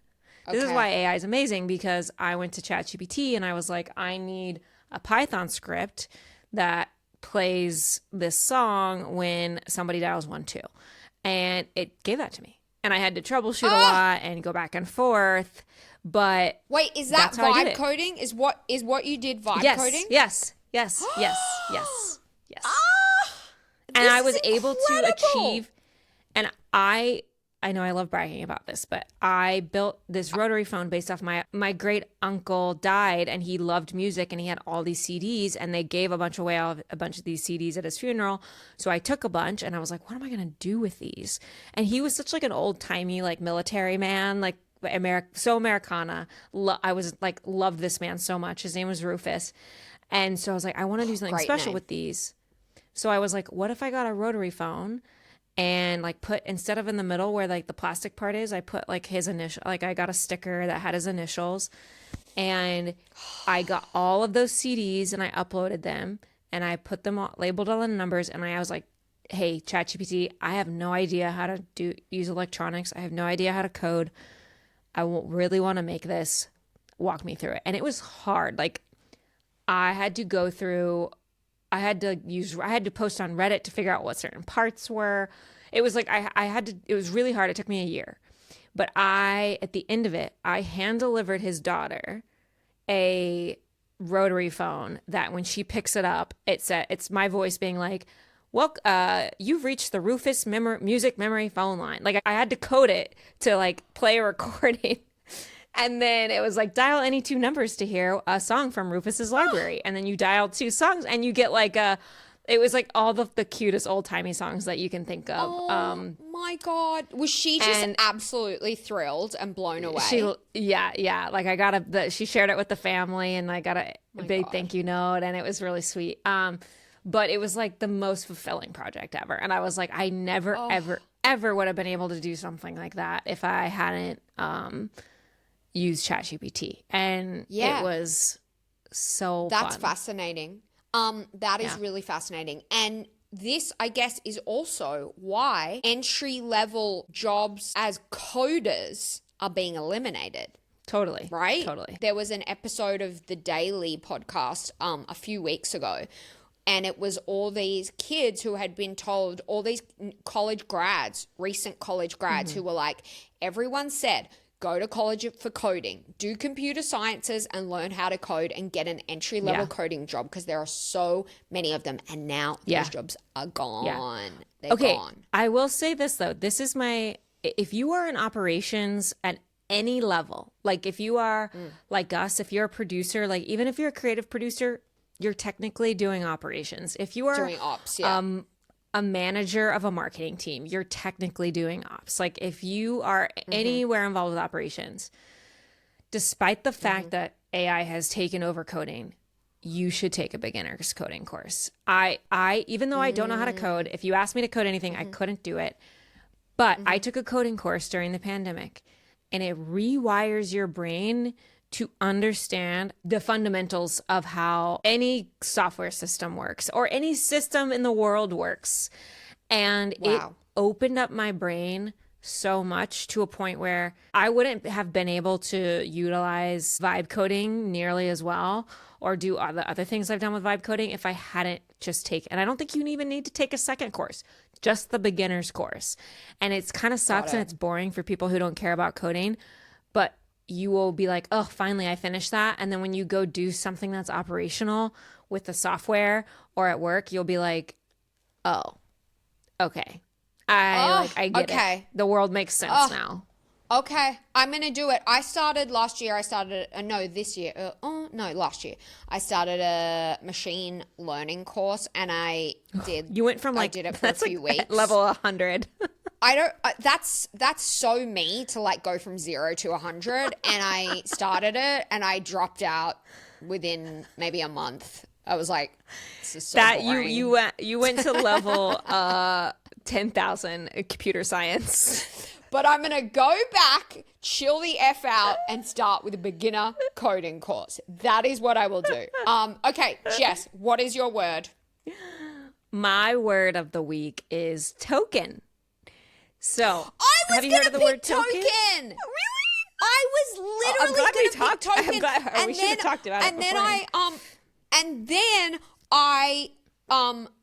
this is why AI is amazing, because I went to ChatGPT and I was like, I need a Python script that plays this song when somebody dials 1 2. And it gave that to me. And I had to troubleshoot a lot and go back and forth. But wait, is that vibe coding? Is what you did vibe coding? Yes. And I was able to achieve, and I know I love bragging about this, but I built this rotary phone based off my great uncle died, and he loved music, and he had all these CDs, and they gave a bunch away, a bunch of these CDs at his funeral. So I took a bunch, and I was like, what am I going to do with these? And he was such like an old timey like military man, like so Americana. I was like, loved this man so much. His name was Rufus. And so I was like, I want to do something special with these. So I was like, what if I got a rotary phone and like put, instead of in the middle where like the plastic part is, I put like his initial, like I got a sticker that had his initials, and I got all of those CDs and I uploaded them and I put them all, labeled all the numbers, and I was like, hey, ChatGPT, I have no idea how to use electronics. I have no idea how to code. I really want to make this. Walk me through it. And it was hard. Like I had to post on Reddit to figure out what certain parts were. It was like, it was really hard. It took me a year. But at the end of it, I hand delivered his daughter a rotary phone that when she picks it up, it's my voice being like, well, you've reached the Rufus music memory phone line. Like I had to code it to like play a recording. And then it was like, dial any 2 numbers to hear a song from Rufus's library. And then you dial 2 songs and you get like it was like all the cutest old timey songs that you can think of. Oh my God. Was she just absolutely thrilled and blown away? Yeah. Like I got she shared it with the family, and I got a big thank you note, and it was really sweet. But it was like the most fulfilling project ever. And I was like, I never, ever would have been able to do something like that if I hadn't used ChatGPT. And it was so That's fun. Fascinating. That is really fascinating. And this, I guess, is also why entry-level jobs as coders are being eliminated. Totally. Right? Totally. There was an episode of the Daily podcast a few weeks ago, and it was all these kids who had been told, all these recent college grads who were like, everyone said, go to college for coding, do computer sciences and learn how to code and get an entry-level coding job, because there are so many of them, and now those jobs are gone. Yeah. They're gone. I will say this, though. This is if you are in operations at any level, like if you are like us, if you're a producer, like even if you're a creative producer, you're technically doing operations. If you are doing ops, a manager of a marketing team, you're technically doing ops. Like if you are anywhere involved with operations, despite the fact that AI has taken over coding, you should take a beginner's coding course. Even though I don't know how to code, if you asked me to code anything, I couldn't do it. But I took a coding course during the pandemic, and it rewires your brain to understand the fundamentals of how any software system works, or any system in the world works. And it opened up my brain so much, to a point where I wouldn't have been able to utilize vibe coding nearly as well, or do all the other things I've done with vibe coding, if I hadn't just taken, and I don't think you even need to take a second course, just the beginner's course. And it's kind of sucks and it's boring for people who don't care about coding, but you will be like, oh, finally I finished that. And then when you go do something that's operational with the software or at work, you'll be like, oh, okay. I get it. The world makes sense now. Okay, I'm going to do it. Last year. I started a machine learning course, and I did. You went from I did it for a few weeks. Level 100. that's so me to like go from 0 to 100, and I started it and I dropped out within maybe a month. I was like, this is so boring. You went to level 10,000 computer science. But I'm going to go back, chill the F out, and start with a beginner coding course. That is what I will do. Okay, Jess, what is your word? My word of the week is token. So, I have you heard of the word token? Really? I was literally going to pick token. We should have talked about it before. And then I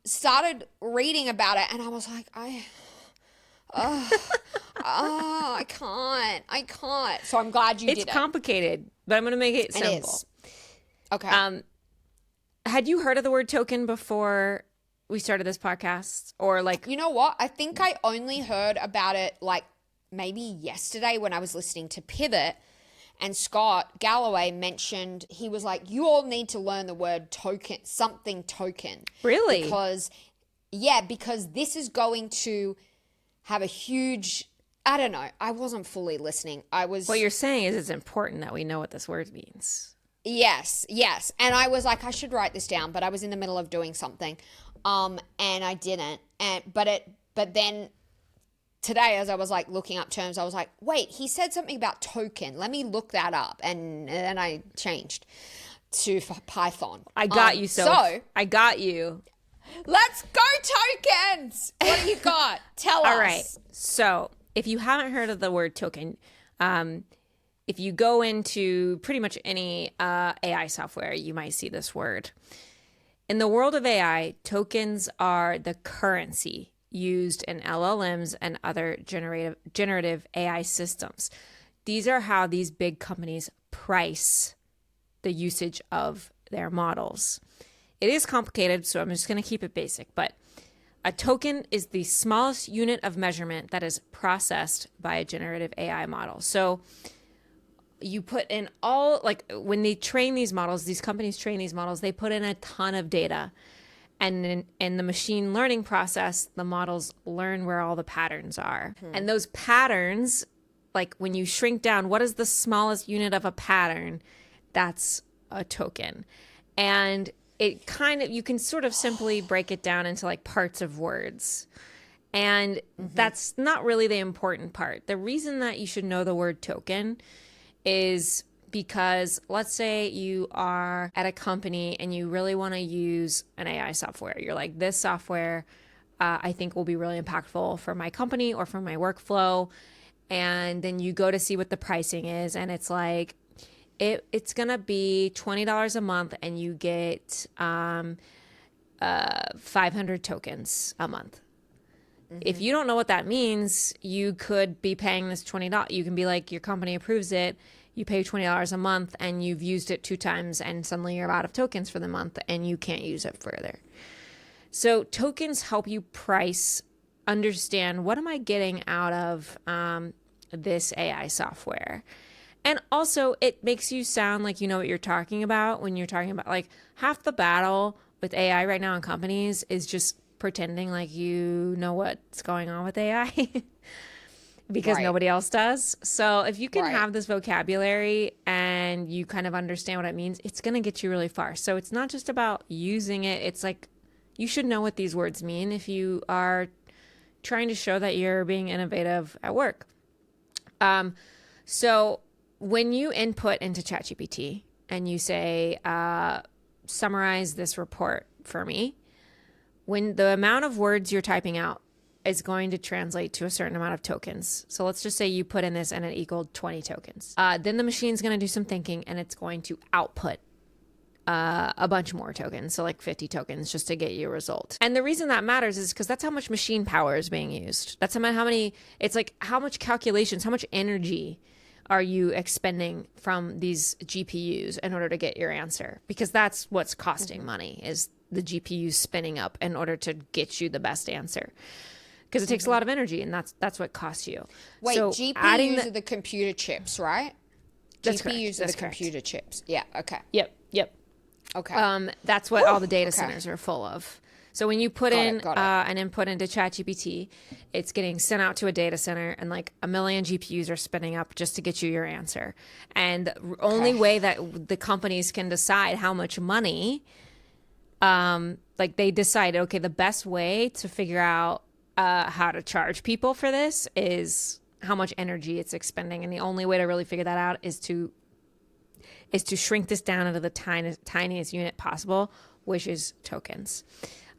started reading about it, and I was like, I can't. So I'm glad you did it. It's complicated, but I'm going to make it simple. It is. Okay. Had you heard of the word token before we started this podcast? Or like, you know what? I think I only heard about it like maybe yesterday when I was listening to Pivot, and Scott Galloway mentioned, he was like, you all need to learn the word token, something token. Really? Because this is going to have a huge, I don't know. I wasn't fully listening. What you're saying is it's important that we know what this word means. Yes. And I was like, I should write this down, but I was in the middle of doing something. And I didn't. But then today, as I was like looking up terms, I was like, wait, he said something about token. Let me look that up. And then I changed to Python. I got you. So I got you. Let's go tokens. What do you got? Tell us. All right. So if you haven't heard of the word token, if you go into pretty much any AI software, you might see this word. In the world of AI, tokens are the currency used in LLMs and other generative AI systems. These are how these big companies price the usage of their models. It is complicated, so I'm just going to keep it basic. But a token is the smallest unit of measurement that is processed by a generative AI model. So you put in all, like when they train these models, these companies train these models, they put in a ton of data. And in the machine learning process, the models learn where all the patterns are. And those patterns, like when you shrink down, what is the smallest unit of a pattern? That's a token. And it kind of, you can sort of simply break it down into like parts of words. And that's not really the important part. The reason that you should know the word token is because let's say you are at a company and you really want to use an AI software. You're like, this software I think will be really impactful for my company or for my workflow. And then you go to see what the pricing is, and it's like, it's going to be $20 a month, and you get 500 tokens a month. If you don't know what that means, you could be paying this $20. You can be like, your company approves it. You pay $20 a month, and you've used it 2 times, and suddenly you're out of tokens for the month, and you can't use it further. So tokens help you understand, what am I getting out of this AI software? And also, it makes you sound like you know what you're talking about when you're talking about, like, half the battle with AI right now in companies is just pretending like you know what's going on with AI because nobody else does. So if you can have this vocabulary and you kind of understand what it means, it's going to get you really far. So it's not just about using it. It's like, you should know what these words mean if you are trying to show that you're being innovative at work. So when you input into ChatGPT and you say, summarize this report for me, when the amount of words you're typing out is going to translate to a certain amount of tokens. So let's just say you put in this and it equaled 20 tokens. Then the machine's going to do some thinking, and it's going to output a bunch more tokens. So like 50 tokens just to get you a result. And the reason that matters is because that's how much machine power is being used. That's how many, it's like how much calculations, how much energy are you expending from these GPUs in order to get your answer? Because that's what's costing money, is the GPUs spinning up in order to get you the best answer. Because it takes a lot of energy, and that's what costs you. Wait, so GPUs are the computer chips, right? That's GPUs correct. are the computer chips. Yeah, okay. Yep. Okay. That's what all the data okay. centers are full of. So when you put Got it, in got it. an input into ChatGPT, it's getting sent out to a data center, and like a million GPUs are spinning up just to get you your answer. And the only way that the companies can decide how much money, like they decide, okay, the best way to figure out how to charge people for this is how much energy it's expending. And the only way to really figure that out is to shrink this down into the tiniest unit possible, which is tokens.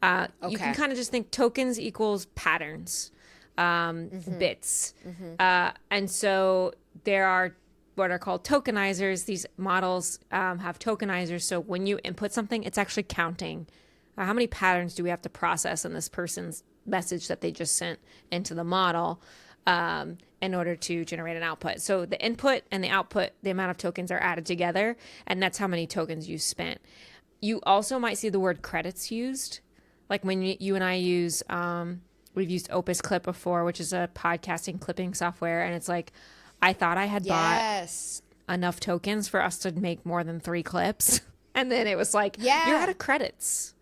You can kind of just think tokens equals patterns, bits. And so there are what are called tokenizers. These models have tokenizers. So when you input something, it's actually counting how many patterns do we have to process in this person's message that they just sent into the model in order to generate an output. So the input and the output, the amount of tokens are added together, and that's how many tokens you spent. You also might see the word credits used. Like when you and I use, we've used Opus Clip before, which is a podcasting clipping software. And it's like, I thought I had bought enough tokens for us to make more than 3 clips. And then it was like, you're out of credits.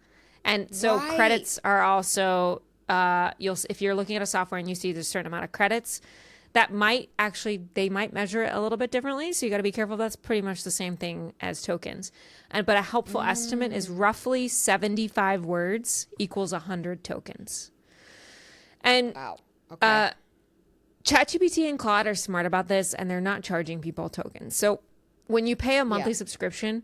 And so credits are also, if you're looking at a software and you see there's a certain amount of credits, that might actually, they might measure it a little bit differently. So you got to be careful. That's pretty much the same thing as tokens. But a helpful estimate is roughly 75 words equals 100 tokens. And ChatGPT and Claude are smart about this, and they're not charging people tokens. So when you pay a monthly subscription,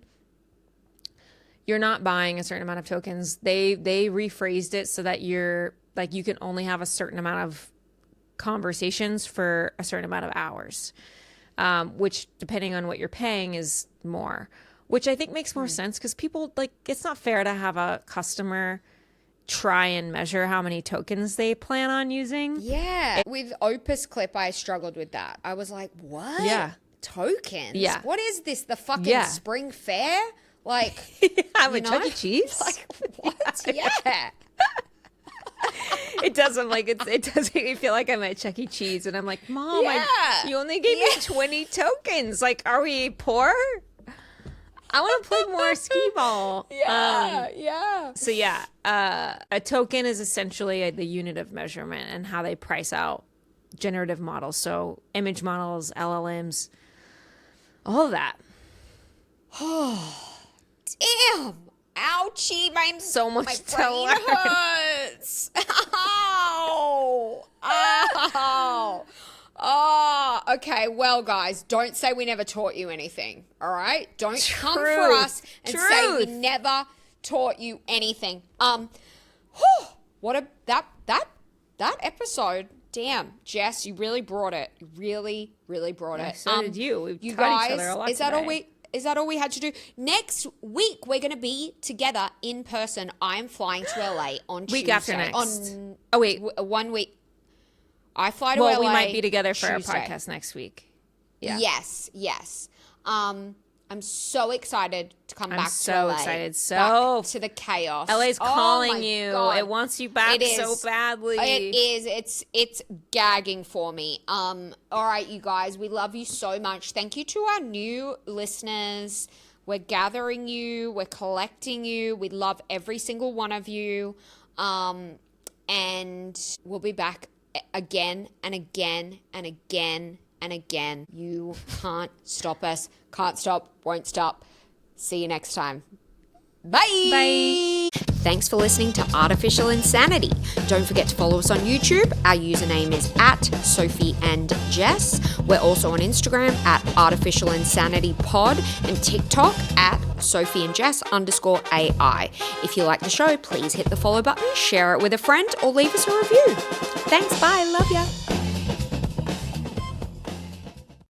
you're not buying a certain amount of tokens. They rephrased it so that you're like, you can only have a certain amount of conversations for a certain amount of hours, which depending on what you're paying is more, which I think makes more sense because people like, it's not fair to have a customer try and measure how many tokens they plan on using. Yeah. With Opus Clip, I struggled with that. I was like, what? Yeah. Tokens? Yeah. What is this? The fucking spring fair? Like, I'm a Chuck E. Cheese? Like, what? Yeah. It doesn't it does make me feel like I'm at Chuck E. Cheese and I'm like, Mom, you only gave me 20 tokens. Like, are we poor? I want to play more skee ball. So a token is essentially the unit of measurement and how they price out generative models. So image models, LLMs, all of that. Damn. Ouchie, so much my to brain learn. hurts. Ow. Ow. Oh, okay. Well, guys, don't say we never taught you anything. All right? Don't come for us and say we never taught you anything. That episode. Damn, Jess, you really brought it. You really, really brought it. So did you. We've you taught guys, each other a lot is that today. Is that all we had to do? Next week, we're going to be together in person. I'm flying to LA on Tuesday. Week after next. 1 week. I fly to LA. Well, we might be together for Tuesday. our podcast next week. Yeah. Yes. I'm so excited to come back to so LA. excited. Back to the chaos. LA's calling you. God. It wants you back so badly. It is. It's gagging for me. All right, you guys, we love you so much. Thank you to our new listeners. We're gathering you. We're collecting you. We love every single one of you. And we'll be back again and again and again and again. You can't stop us. Can't stop. Won't stop. See you next time. Bye. Thanks for listening to Artificial Insanity. Don't forget to follow us on YouTube. Our username is @SophieandJess. We're also on Instagram @ArtificialInsanityPod and TikTok @SophieandJess_AI. If you like the show, please hit the follow button, share it with a friend, or leave us a review. Thanks. Bye. Love ya.